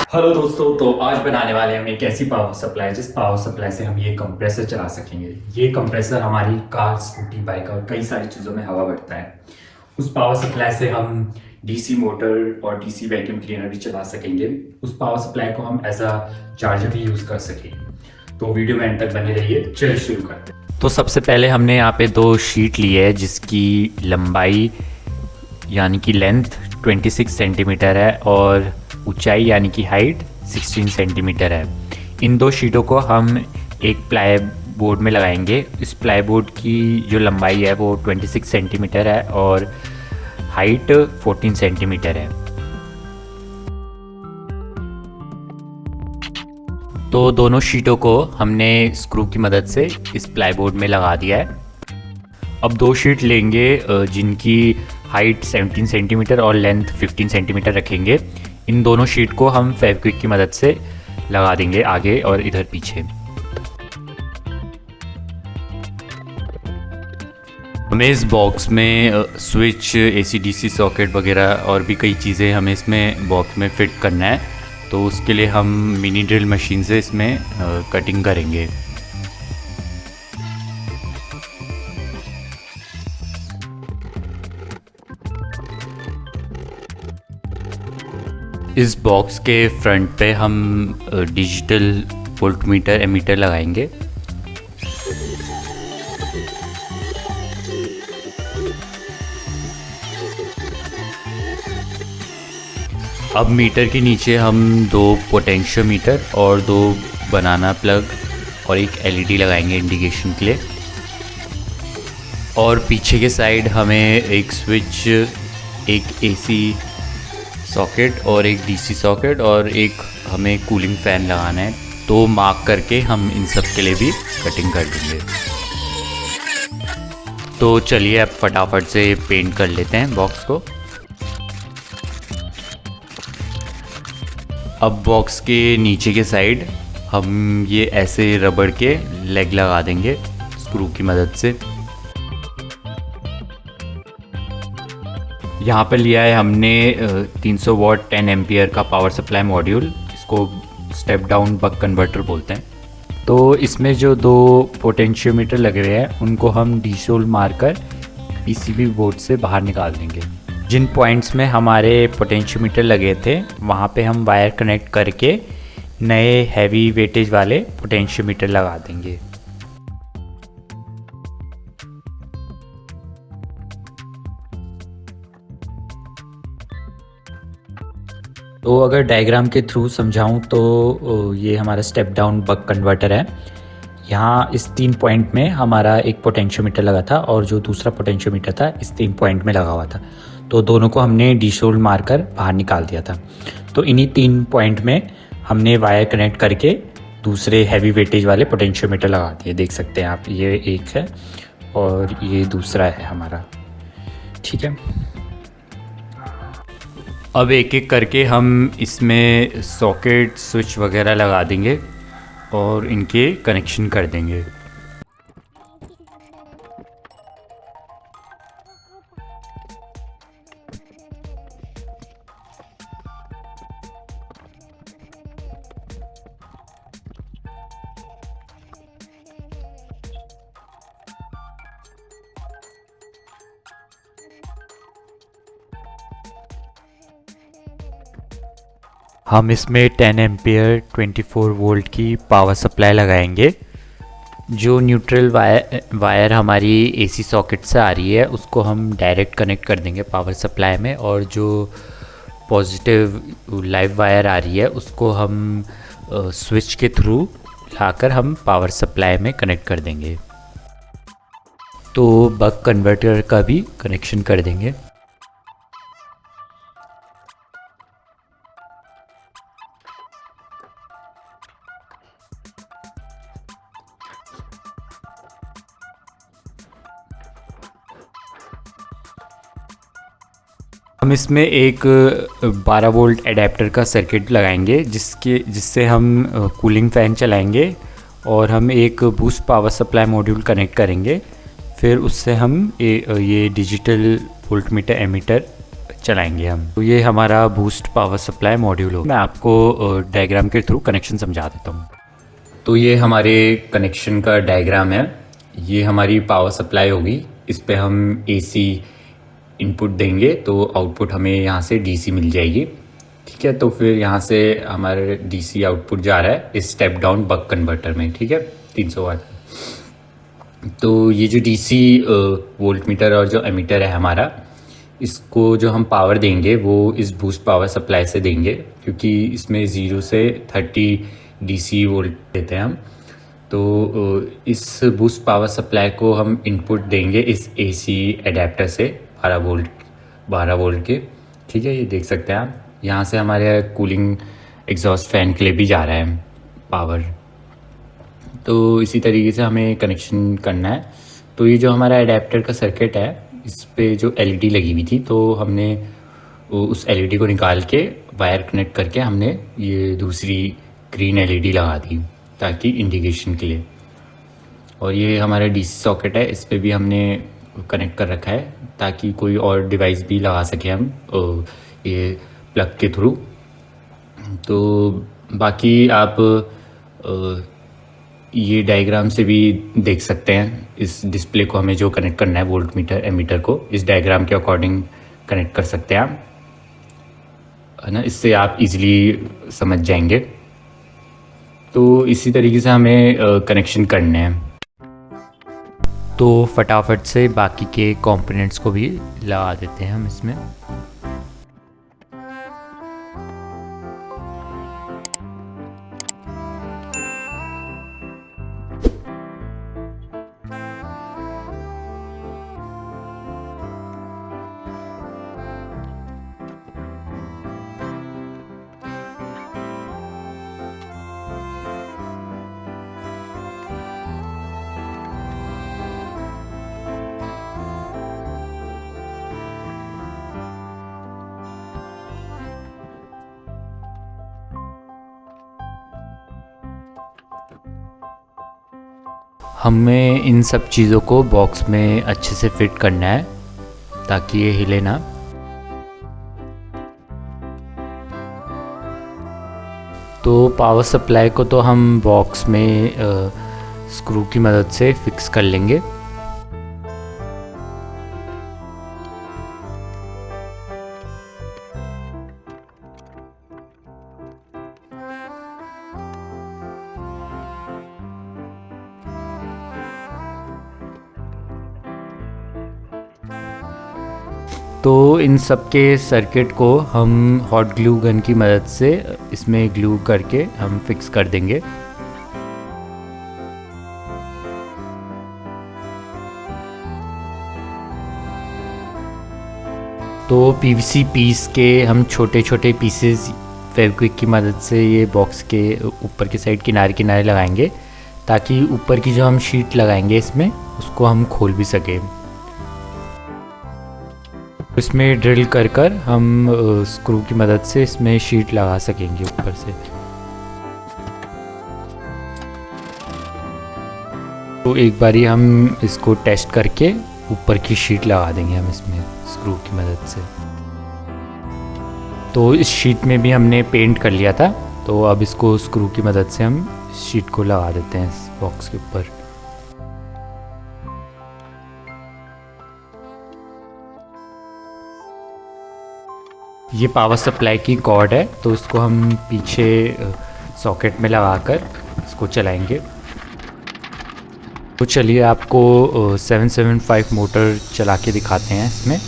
Hello दोस्तों, तो आज बनाने वाले हम एक ऐसी पावर सप्लाई जिस पावर सप्लाई से हम ये कंप्रेसर चला सकेंगे। ये कंप्रेसर हमारी कार, स्कूटी, बाइक और कई सारी चीज़ों में हवा भरता है। उस पावर सप्लाई से हम डीसी मोटर और डीसी वैक्यूम क्लीनर भी चला सकेंगे। उस पावर सप्लाई को हम एज अ चार्जर भी यूज़ कर सकेंगे। तो वीडियो में एंड तक बने रहिए। चलिए शुरू करते हैं। तो सबसे पहले हमने यहाँ पे 2 शीट ली है जिसकी लंबाई यानी कि लेंथ 26 सेंटीमीटर है और ऊंचाई यानी कि हाइट 16 सेंटीमीटर है। इन 2 शीटों को हम एक प्लाई बोर्ड में लगाएंगे। इस प्लाई बोर्ड की जो लंबाई है वो 26 सेंटीमीटर है और हाइट 14 सेंटीमीटर है। तो दोनों शीटों को हमने स्क्रू की मदद से इस प्लाई बोर्ड में लगा दिया है। अब 2 शीट लेंगे जिनकी हाइट 17 सेंटीमीटर और लेंथ 15 सेंटीमीटर रखेंगे। इन दोनों शीट को हम फेविक्विक की मदद से लगा देंगे आगे और इधर पीछे। हमें इस बॉक्स में स्विच, एसी-डीसी सॉकेट वगैरह और भी कई चीज़ें हमें इसमें बॉक्स में फ़िट करना है। तो उसके लिए हम मिनी ड्रिल मशीन से इसमें कटिंग करेंगे। इस बॉक्स के फ्रंट पे हम डिजिटल वोल्टमीटर एमीटर लगाएंगे। अब मीटर के नीचे हम 2 पोटेंशियोमीटर और 2 बनाना प्लग और एक एलईडी लगाएंगे इंडिकेशन के लिए। और पीछे के साइड हमें एक स्विच, एक एसी सॉकेट और एक डीसी सॉकेट और एक हमें कूलिंग फ़ैन लगाना है। तो मार्क करके हम इन सब के लिए भी कटिंग कर देंगे। तो चलिए अब फटाफट से पेंट कर लेते हैं बॉक्स को। अब बॉक्स के नीचे के साइड हम ये ऐसे रबड़ के लेग लगा देंगे स्क्रू की मदद से। यहाँ पर लिया है हमने 300 वॉट 10 एम्पियर का पावर सप्लाई मॉड्यूल। इसको स्टेप डाउन बक कन्वर्टर बोलते हैं। तो इसमें जो 2 पोटेंशियोमीटर लगे हुए हैं उनको हम डीसोल मारकर पीसीबी बोर्ड से बाहर निकाल देंगे। जिन पॉइंट्स में हमारे पोटेंशियोमीटर लगे थे वहाँ पे हम वायर कनेक्ट करके नए हैवी वेटेज वाले पोटेंशियोमीटर लगा देंगे। तो अगर डायग्राम के थ्रू समझाऊं तो ये हमारा स्टेप डाउन बक कन्वर्टर है। यहाँ इस 3 पॉइंट में हमारा एक पोटेंशियोमीटर लगा था और जो दूसरा पोटेंशियोमीटर था इस 3 पॉइंट में लगा हुआ था। तो दोनों को हमने डीसोल्ड मारकर बाहर निकाल दिया था। तो इन्हीं 3 पॉइंट में हमने वायर कनेक्ट करके दूसरे हैवी वेटेज वाले पोटेंशियोमीटर लगा दिए। देख सकते हैं आप, ये एक है और ये दूसरा है हमारा। ठीक है, अब एक एक करके हम इसमें सॉकेट, स्विच वगैरह लगा देंगे और इनके कनेक्शन कर देंगे। हम इसमें 10 एम्पियर 24 वोल्ट की पावर सप्लाई लगाएंगे। जो न्यूट्रल वायर हमारी एसी सॉकेट से आ रही है उसको हम डायरेक्ट कनेक्ट कर देंगे पावर सप्लाई में, और जो पॉजिटिव लाइव वायर आ रही है उसको हम स्विच के थ्रू लाकर हम पावर सप्लाई में कनेक्ट कर देंगे। तो बक कन्वर्टर का भी कनेक्शन कर देंगे। हम इसमें एक 12 वोल्ट एडेप्टर का सर्किट लगाएंगे जिससे हम कूलिंग फ़ैन चलाएंगे और हम एक boost power supply module connect करेंगे। फिर उससे हम ये डिजिटल वोल्टमीटर एमीटर चलाएंगे हम। तो ये हमारा बूस्ट पावर सप्लाई मॉड्यूल हो। मैं आपको डायग्राम के थ्रू कनेक्शन समझा देता हूँ। तो ये हमारे कनेक्शन का डायग्राम है। ये हमारी पावर सप्लाई होगी, इस पे हम एसी इनपुट देंगे तो आउटपुट हमें यहाँ से डीसी मिल जाएगी। ठीक है, तो फिर यहाँ से हमारे डीसी आउटपुट जा रहा है इस स्टेप डाउन बक कन्वर्टर में। ठीक है, 300 वाट। तो ये जो डीसी वोल्ट मीटर और जो एमीटर है हमारा, इसको जो हम पावर देंगे वो इस बूस्ट पावर सप्लाई से देंगे, क्योंकि इसमें 0 से 30 डीसी वोल्ट देते हैं हम। तो इस बूस्ट पावर सप्लाई को हम इनपुट देंगे इस एसी एडेप्टर से 12 वोल्ट के। ठीक है, ये देख सकते हैं आप। यहाँ से हमारे कूलिंग एग्जॉस्ट फैन के लिए भी जा रहा है पावर। तो इसी तरीके से हमें कनेक्शन करना है। तो ये जो हमारा एडेप्टर का सर्किट है, इस पे जो एलईडी लगी हुई थी, तो हमने उस एलईडी को निकाल के वायर कनेक्ट करके हमने ये दूसरी ग्रीन एलईडी लगा दी ताकि इंडिकेशन के लिए। और ये हमारा डीसी सॉकेट है, इस पे भी हमने कनेक्ट कर रखा है ताकि कोई और डिवाइस भी लगा सके हम ये प्लग के थ्रू। तो बाकी आप ये डायग्राम से भी देख सकते हैं, इस डिस्प्ले को हमें जो कनेक्ट करना है वोल्ट मीटर एमीटर को इस डायग्राम के अकॉर्डिंग कनेक्ट कर सकते हैं आप, है ना। इससे आप इजीली समझ जाएंगे। तो इसी तरीके से हमें कनेक्शन करने हैं। तो फटाफट से बाकी के कंपोनेंट्स को भी लगा देते हैं हम इसमें। हमें इन सब चीज़ों को बॉक्स में अच्छे से फिट करना है ताकि ये हिले ना। तो पावर सप्लाई को तो हम बॉक्स में स्क्रू की मदद से फिक्स कर लेंगे। तो इन सब के सर्किट को हम हॉट ग्लू गन की मदद से इसमें ग्लू करके हम फिक्स कर देंगे। तो पीवीसी पीस के हम छोटे छोटे पीसेस फेविक्विक की मदद से ये बॉक्स के ऊपर की साइड किनारे किनारे लगाएंगे ताकि ऊपर की जो हम शीट लगाएंगे इसमें उसको हम खोल भी सकें। इसमें ड्रिल कर कर हम स्क्रू की मदद से इसमें शीट लगा सकेंगे ऊपर से। तो एक बारी हम इसको टेस्ट करके ऊपर की शीट लगा देंगे हम इसमें स्क्रू की मदद से। तो इस शीट में भी हमने पेंट कर लिया था, तो अब इसको स्क्रू की मदद से हम शीट को लगा देते हैं इस बॉक्स के ऊपर। ये पावर सप्लाई की कॉर्ड है, तो इसको हम पीछे सॉकेट में लगाकर इसको चलाएंगे। तो चलिए आपको 775 मोटर चला के दिखाते हैं इसमें।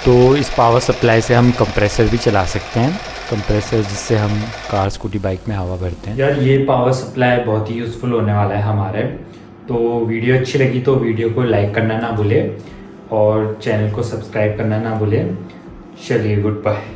तो इस पावर सप्लाई से हम कंप्रेसर भी चला सकते हैं, कंप्रेसर जिससे हम कार स्कूटी बाइक में हवा भरते हैं। यार ये पावर सप्लाई बहुत ही यूज़फुल होने वाला है हमारे। तो वीडियो अच्छी लगी तो वीडियो को लाइक करना ना भूले और चैनल को सब्सक्राइब करना ना भूले। चलिए, गुड बाय।